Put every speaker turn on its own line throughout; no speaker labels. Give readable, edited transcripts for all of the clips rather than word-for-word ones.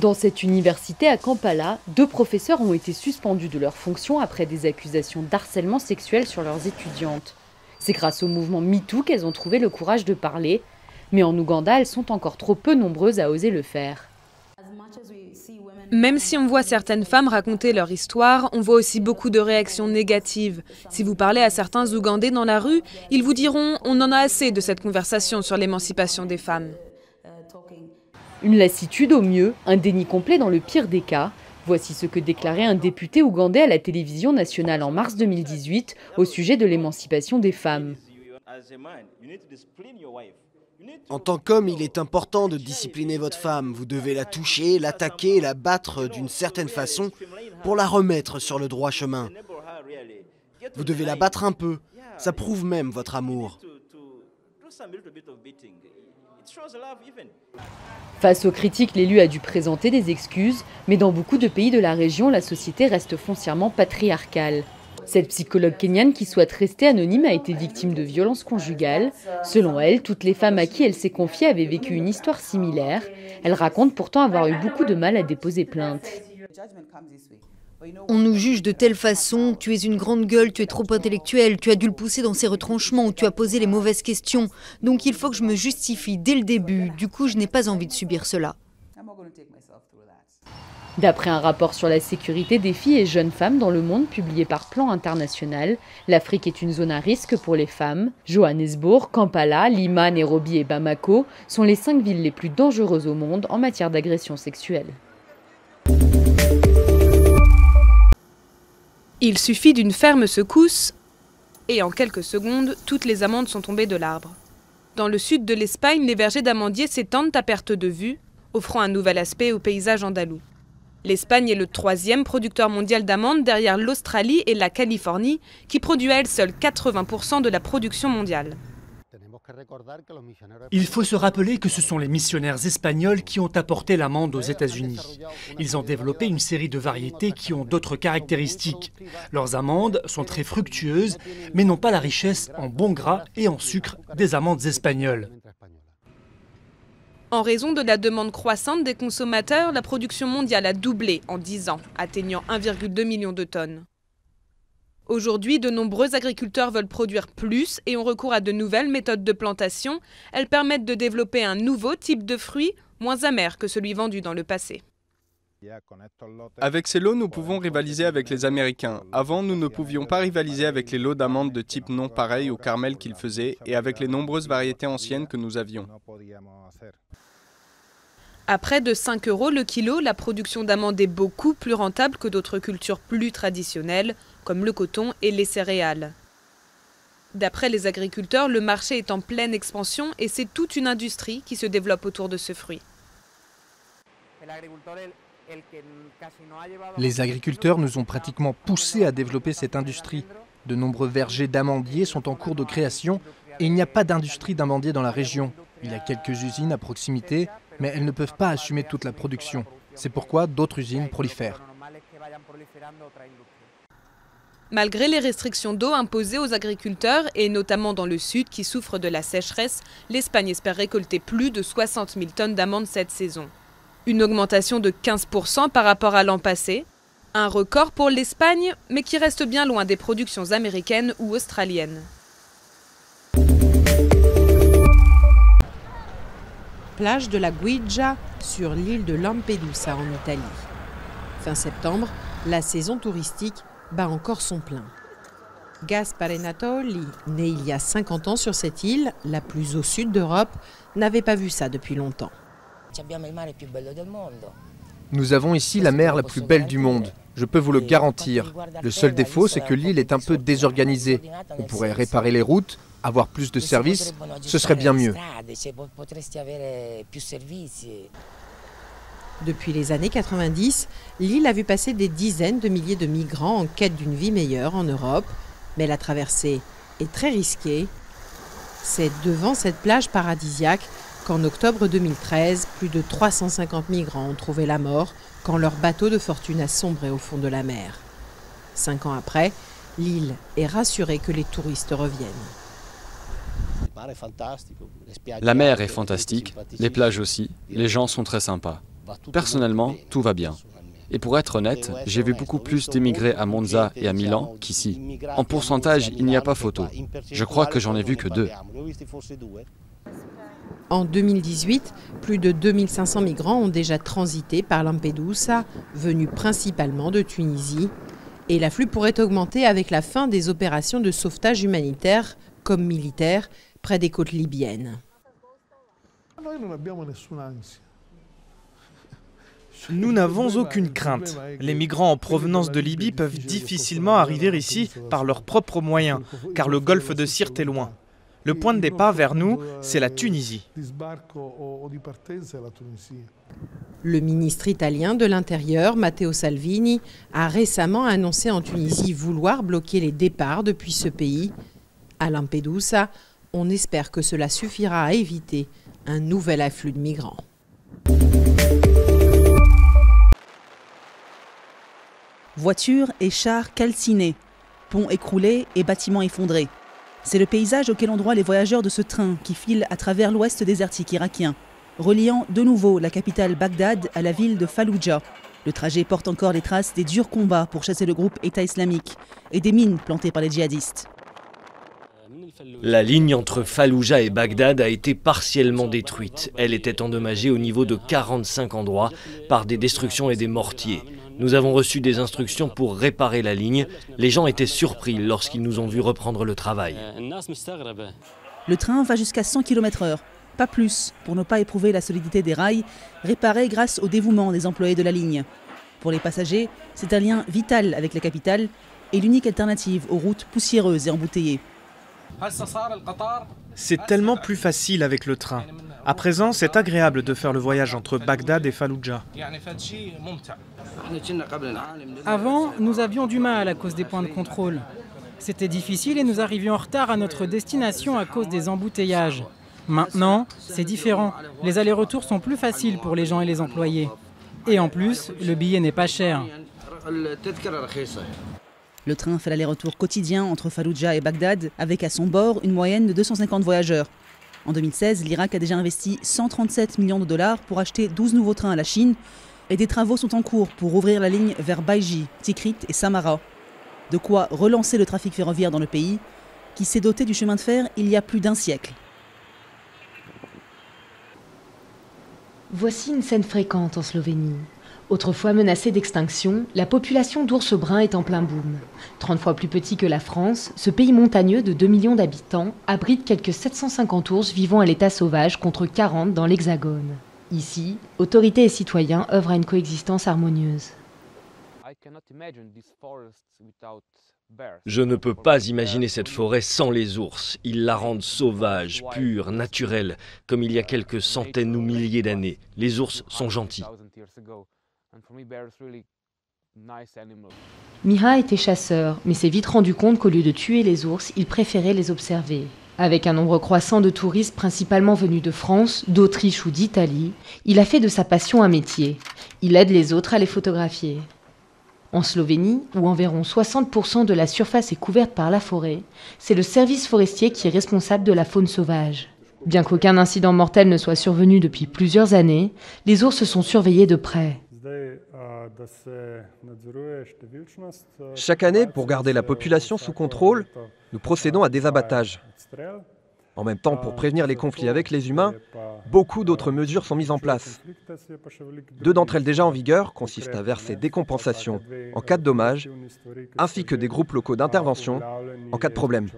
Dans cette université à Kampala, 2 professeurs ont été suspendus de leurs fonctions après des accusations d'harcèlement sexuel sur leurs étudiantes. C'est grâce au mouvement MeToo qu'elles ont trouvé le courage de parler, mais en Ouganda, elles sont encore trop peu nombreuses à oser le faire.
Même si on voit certaines femmes raconter leur histoire, on voit aussi beaucoup de réactions négatives. Si vous parlez à certains Ougandais dans la rue, ils vous diront « on en a assez de cette conversation sur l'émancipation des femmes ».
Une lassitude au mieux, un déni complet dans le pire des cas. Voici ce que déclarait un député ougandais à la télévision nationale en mars 2018 au sujet de l'émancipation des femmes.
En tant qu'homme, il est important de discipliner votre femme. Vous devez la toucher, l'attaquer, la battre d'une certaine façon pour la remettre sur le droit chemin. Vous devez la battre un peu. Ça prouve même votre amour.
Face aux critiques, l'élu a dû présenter des excuses, mais dans beaucoup de pays de la région, la société reste foncièrement patriarcale. Cette psychologue kenyane qui souhaite rester anonyme a été victime de violences conjugales. Selon elle, toutes les femmes à qui elle s'est confiée avaient vécu une histoire similaire. Elle raconte pourtant avoir eu beaucoup de mal à déposer plainte.
On nous juge de telle façon, tu es une grande gueule, tu es trop intellectuel, tu as dû le pousser dans ses retranchements, tu as posé les mauvaises questions. Donc il faut que je me justifie dès le début, du coup je n'ai pas envie de subir cela.
D'après un rapport sur la sécurité des filles et jeunes femmes dans le monde publié par Plan International, l'Afrique est une zone à risque pour les femmes. Johannesburg, Kampala, Lima, Nairobi et Bamako sont les 5 villes les plus dangereuses au monde en matière d'agression sexuelle.
Il suffit d'une ferme secousse et en quelques secondes, toutes les amandes sont tombées de l'arbre. Dans le sud de l'Espagne, les vergers d'amandiers s'étendent à perte de vue, offrant un nouvel aspect au paysage andalou. L'Espagne est le 3e producteur mondial d'amandes derrière l'Australie et la Californie, qui produit à elle seule 80% de la production mondiale.
Il faut se rappeler que ce sont les missionnaires espagnols qui ont apporté l'amande aux États-Unis. Ils ont développé une série de variétés qui ont d'autres caractéristiques. Leurs amandes sont très fructueuses, mais n'ont pas la richesse en bons gras et en sucre des amandes espagnoles.
En raison de la demande croissante des consommateurs, la production mondiale a doublé en 10 ans, atteignant 1,2 million de tonnes. Aujourd'hui, de nombreux agriculteurs veulent produire plus et ont recours à de nouvelles méthodes de plantation. Elles permettent de développer un nouveau type de fruit, moins amer que celui vendu dans le passé.
Avec ces lots, nous pouvons rivaliser avec les Américains. Avant, nous ne pouvions pas rivaliser avec les lots d'amandes de type non pareil au caramel qu'ils faisaient et avec les nombreuses variétés anciennes que nous avions.
À près de 5 € le kilo, la production d'amandes est beaucoup plus rentable que d'autres cultures plus traditionnelles, comme le coton et les céréales. D'après les agriculteurs, le marché est en pleine expansion et c'est toute une industrie qui se développe autour de ce fruit.
Les agriculteurs nous ont pratiquement poussés à développer cette industrie. De nombreux vergers d'amandiers sont en cours de création et il n'y a pas d'industrie d'amandiers dans la région. Il y a quelques usines à proximité, mais elles ne peuvent pas assumer toute la production. C'est pourquoi d'autres usines prolifèrent.
Malgré les restrictions d'eau imposées aux agriculteurs, et notamment dans le sud qui souffre de la sécheresse, l'Espagne espère récolter plus de 60 000 tonnes d'amandes cette saison. Une augmentation de 15% par rapport à l'an passé. Un record pour l'Espagne, mais qui reste bien loin des productions américaines ou australiennes.
Plage de la Guigia sur l'île de Lampedusa en Italie. Fin septembre, la saison touristique bat encore son plein. Gaspare Natoli, né il y a 50 ans sur cette île, la plus au sud d'Europe, n'avait pas vu ça depuis longtemps.
Nous avons ici la mer la plus belle du monde, je peux vous le garantir. Le seul défaut, c'est que l'île est un peu désorganisée. On pourrait réparer les routes, avoir plus de services, ce serait bien mieux.
Depuis les années 90, l'île a vu passer des dizaines de milliers de migrants en quête d'une vie meilleure en Europe, mais la traversée est très risquée. C'est devant cette plage paradisiaque qu'en octobre 2013, plus de 350 migrants ont trouvé la mort quand leur bateau de fortune a sombré au fond de la mer. 5 ans après, l'île est rassurée que les touristes reviennent.
La mer est fantastique, les plages aussi, les gens sont très sympas. Personnellement, tout va bien. Et pour être honnête, j'ai vu beaucoup plus d'émigrés à Monza et à Milan qu'ici. En pourcentage, il n'y a pas photo. Je crois que j'en ai vu que 2.
En 2018, plus de 2500 migrants ont déjà transité par Lampedusa, venus principalement de Tunisie. Et l'afflux pourrait augmenter avec la fin des opérations de sauvetage humanitaire, comme militaire, près des côtes libyennes.
Nous n'avons aucune crainte. Les migrants en provenance de Libye peuvent difficilement arriver ici par leurs propres moyens, car le golfe de Sirte est loin. Le point de départ vers nous, c'est la Tunisie.
Le ministre italien de l'Intérieur, Matteo Salvini, a récemment annoncé en Tunisie vouloir bloquer les départs depuis ce pays. À Lampedusa, on espère que cela suffira à éviter un nouvel afflux de migrants.
Voitures et chars calcinés, ponts écroulés et bâtiments effondrés. C'est le paysage auquel ont droit les voyageurs de ce train qui file à travers l'ouest désertique irakien, reliant de nouveau la capitale Bagdad à la ville de Falloujah. Le trajet porte encore les traces des durs combats pour chasser le groupe État islamique et des mines plantées par les djihadistes.
La ligne entre Falloujah et Bagdad a été partiellement détruite. Elle était endommagée au niveau de 45 endroits par des destructions et des mortiers. Nous avons reçu des instructions pour réparer la ligne. Les gens étaient surpris lorsqu'ils nous ont vus reprendre le travail.
Le train va jusqu'à 100 km/h, pas plus, pour ne pas éprouver la solidité des rails, réparés grâce au dévouement des employés de la ligne. Pour les passagers, c'est un lien vital avec la capitale et l'unique alternative aux routes poussiéreuses et embouteillées.
C'est tellement plus facile avec le train. À présent, c'est agréable de faire le voyage entre Bagdad et Falloujah.
Avant, nous avions du mal à cause des points de contrôle. C'était difficile et nous arrivions en retard à notre destination à cause des embouteillages. Maintenant, c'est différent. Les allers-retours sont plus faciles pour les gens et les employés. Et en plus, le billet n'est pas cher.
Le train fait l'aller-retour quotidien entre Falloujah et Bagdad, avec à son bord une moyenne de 250 voyageurs. En 2016, l'Irak a déjà investi 137 millions de dollars pour acheter 12 nouveaux trains à la Chine, et des travaux sont en cours pour ouvrir la ligne vers Baiji, Tikrit et Samara. De quoi relancer le trafic ferroviaire dans le pays, qui s'est doté du chemin de fer il y a plus d'un siècle.
Voici une scène fréquente en Slovénie. Autrefois menacée d'extinction, la population d'ours bruns est en plein boom. 30 fois plus petit que la France, ce pays montagneux de 2 millions d'habitants abrite quelques 750 ours vivant à l'état sauvage contre 40 dans l'Hexagone. Ici, autorités et citoyens œuvrent à une coexistence harmonieuse.
Je ne peux pas imaginer cette forêt sans les ours. Ils la rendent sauvage, pure, naturelle, comme il y a quelques centaines ou milliers d'années. Les ours sont gentils.
Miha était chasseur, mais s'est vite rendu compte qu'au lieu de tuer les ours, il préférait les observer. Avec un nombre croissant de touristes principalement venus de France, d'Autriche ou d'Italie, il a fait de sa passion un métier. Il aide les autres à les photographier. En Slovénie, où environ 60% de la surface est couverte par la forêt, c'est le service forestier qui est responsable de la faune sauvage. Bien qu'aucun incident mortel ne soit survenu depuis plusieurs années, les ours sont surveillés de près.
Chaque année, pour garder la population sous contrôle, nous procédons à des abattages. En même temps, pour prévenir les conflits avec les humains, beaucoup d'autres mesures sont mises en place. 2 d'entre elles déjà en vigueur consistent à verser des compensations en cas de dommages, ainsi que des groupes locaux d'intervention en cas de problème.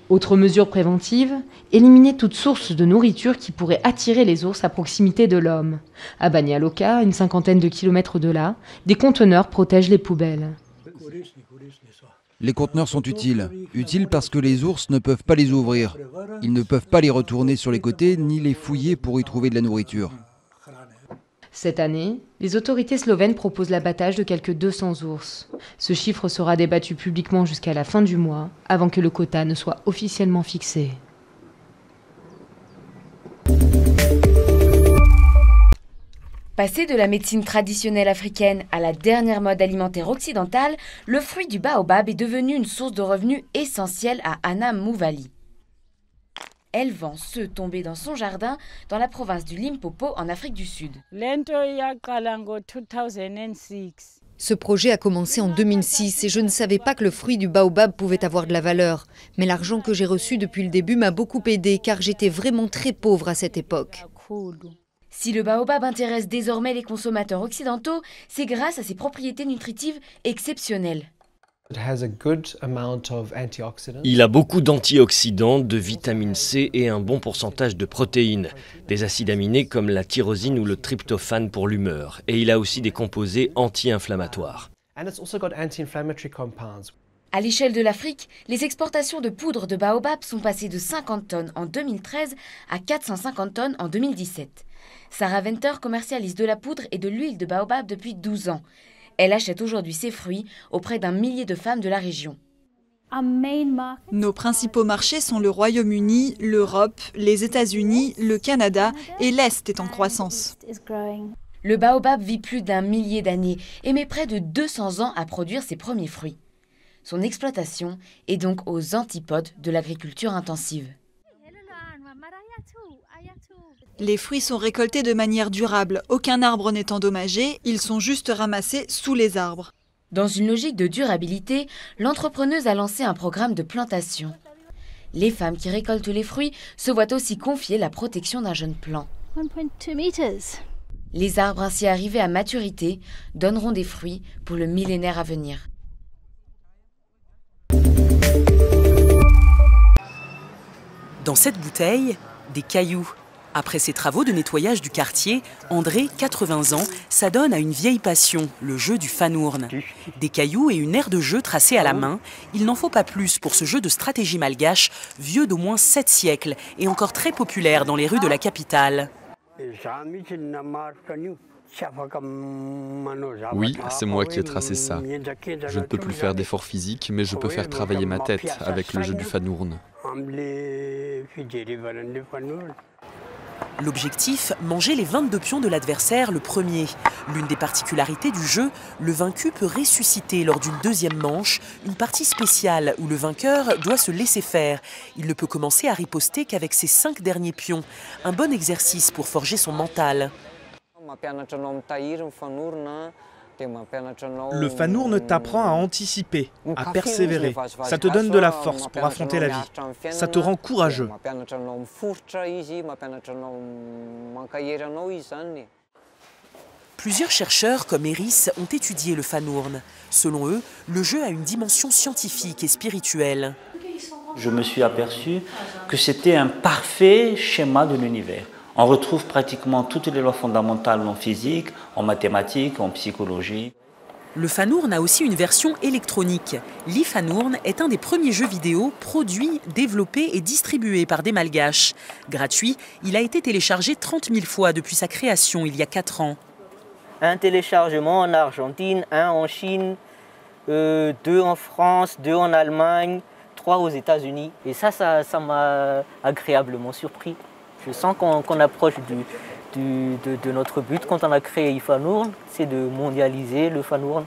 Autre mesure préventive, éliminer toute source de nourriture qui pourrait attirer les ours à proximité de l'homme. À Banja Luka, une 50aine de kilomètres de là, des conteneurs protègent les poubelles.
Les conteneurs sont utiles. Utiles parce que les ours ne peuvent pas les ouvrir. Ils ne peuvent pas les retourner sur les côtés ni les fouiller pour y trouver de la nourriture.
Cette année, les autorités slovènes proposent l'abattage de quelques 200 ours. Ce chiffre sera débattu publiquement jusqu'à la fin du mois, avant que le quota ne soit officiellement fixé.
Passé de la médecine traditionnelle africaine à la dernière mode alimentaire occidentale, le fruit du baobab est devenu une source de revenus essentielle à Anna Mouvali. Elle vend ceux tombés dans son jardin dans la province du Limpopo en Afrique du Sud.
Ce projet a commencé en 2006 et je ne savais pas que le fruit du baobab pouvait avoir de la valeur. Mais l'argent que j'ai reçu depuis le début m'a beaucoup aidé car j'étais vraiment très pauvre à cette époque.
Si le baobab intéresse désormais les consommateurs occidentaux, c'est grâce à ses propriétés nutritives exceptionnelles.
Il a beaucoup d'antioxydants, de vitamine C et un bon pourcentage de protéines, des acides aminés comme la tyrosine ou le tryptophane pour l'humeur. Et il a aussi des composés anti-inflammatoires.
À l'échelle de l'Afrique, les exportations de poudre de baobab sont passées de 50 tonnes en 2013 à 450 tonnes en 2017. Sarah Venter commercialise de la poudre et de l'huile de baobab depuis 12 ans. Elle achète aujourd'hui ses fruits auprès d'un millier de femmes de la région.
Nos principaux marchés sont le Royaume-Uni, l'Europe, les États-Unis, le Canada et l'Est est en croissance.
Le baobab vit plus d'1 millier d'années et met près de 200 ans à produire ses premiers fruits. Son exploitation est donc aux antipodes de l'agriculture intensive.
Les fruits sont récoltés de manière durable, aucun arbre n'est endommagé, ils sont juste ramassés sous les arbres.
Dans une logique de durabilité, l'entrepreneuse a lancé un programme de plantation. Les femmes qui récoltent les fruits se voient aussi confier la protection d'un jeune plant.
1.2 meters.
Les arbres ainsi arrivés à maturité donneront des fruits pour le millénaire à venir.
Dans cette bouteille, des cailloux. Après ses travaux de nettoyage du quartier, André, 80 ans, s'adonne à une vieille passion, le jeu du fanourne. Des cailloux et une aire de jeu tracée à la main, il n'en faut pas plus pour ce jeu de stratégie malgache, vieux d'au moins 7 siècles et encore très populaire dans les rues de la capitale.
Oui, c'est moi qui ai tracé ça. Je ne peux plus faire d'efforts physiques, mais je peux faire travailler ma tête avec le jeu du fanourne.
L'objectif, manger les 22 pions de l'adversaire le premier. L'une des particularités du jeu, le vaincu peut ressusciter lors d'une deuxième manche, une partie spéciale où le vainqueur doit se laisser faire. Il ne peut commencer à riposter qu'avec ses 5 derniers pions. Un bon exercice pour forger son mental.
Le fanourne t'apprend à anticiper, à persévérer. Ça te donne de la force pour affronter la vie. Ça te rend courageux.
Plusieurs chercheurs comme Eris ont étudié le fanourne. Selon eux, le jeu a une dimension scientifique et spirituelle.
Je me suis aperçu que c'était un parfait schéma de l'univers. On retrouve pratiquement toutes les lois fondamentales en physique, en mathématiques, en psychologie.
Le fanourne a aussi une version électronique. l'e-fanourne est un des premiers jeux vidéo produits, développés et distribués par des Malgaches. Gratuit, il a été téléchargé 30 000 fois depuis sa création il y a 4 ans.
Un téléchargement en Argentine, un en Chine, 2 en France, 2 en Allemagne, 3 aux États-Unis. Et ça m'a agréablement surpris. Je sens qu'on approche de notre but quand on a créé l'e-fanourne, c'est de mondialiser le fanourne.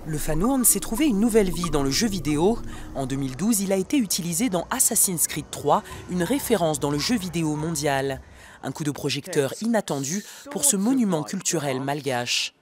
Le fanourne s'est trouvé une nouvelle vie dans le jeu vidéo. En 2012, il a été utilisé dans Assassin's Creed 3, une référence dans le jeu vidéo mondial. Un coup de projecteur inattendu pour ce monument culturel malgache.